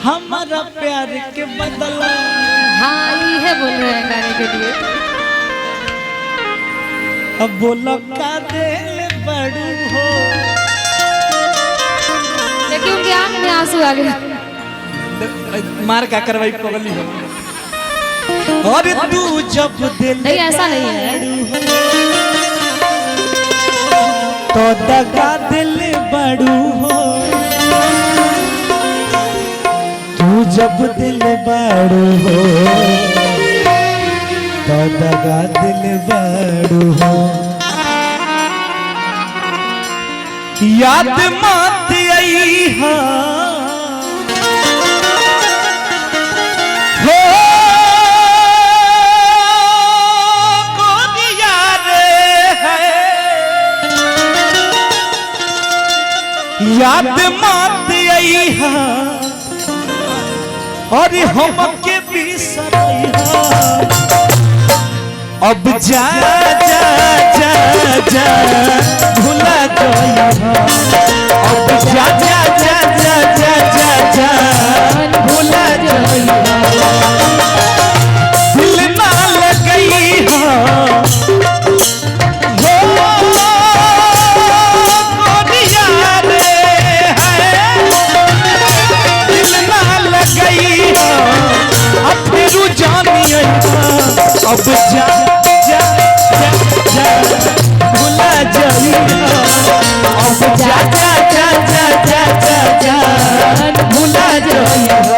हमारा प्यार के बदला। हाँ ये है बोल रहे हैं गाने के लिए। अब बोलो का दिल बड़ू हो, लेकिन उनके आंख में आंसू आ गए। मार का करवाई पगली हो। और तू जब दिल नहीं ऐसा नहीं है तो दगा दिल बड़ू हो, तू जब दिल बड़ू हो तो दगा दिल बड़ू हो। याद मत आई हो गोरिया रे है, याद मत आई हो और हम के बिसरई हो। अब जा जा जा जा भुला गई हो, अब जा जा जा जा जा जा जा भुला गई हो। दिल ना लगई हो गोरिया रे है, दिल ना लगई हो अब फिर जानी अब जा जा जा जा भुला जाई हो, अब जा जा जा जा जा जा जा भुला जाई हो।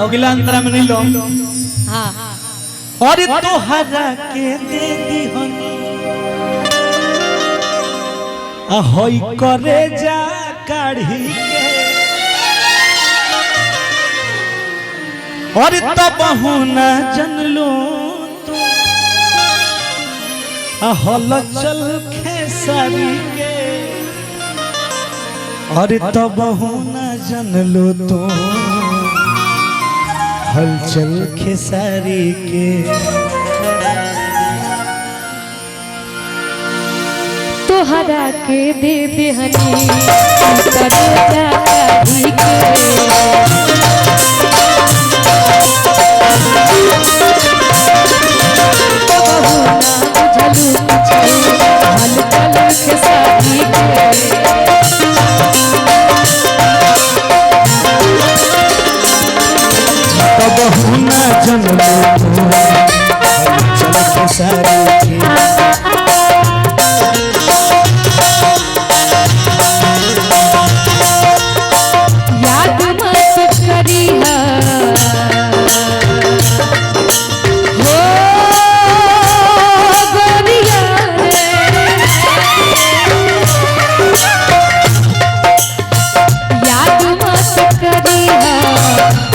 अगला अंतरा में नहीं लो। हाँ और तोहरा के दे दी होई करे जा काढ़ी के, और तब न जनलो तू हल चल खेसारी के, और तब न जनलो तू हलचल खेसारी के। तोहरा के दे देहनी करे जा काढ़ी के,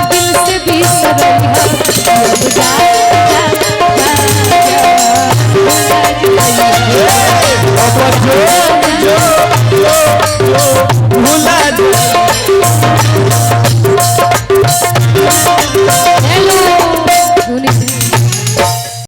दिल से भी सरल है।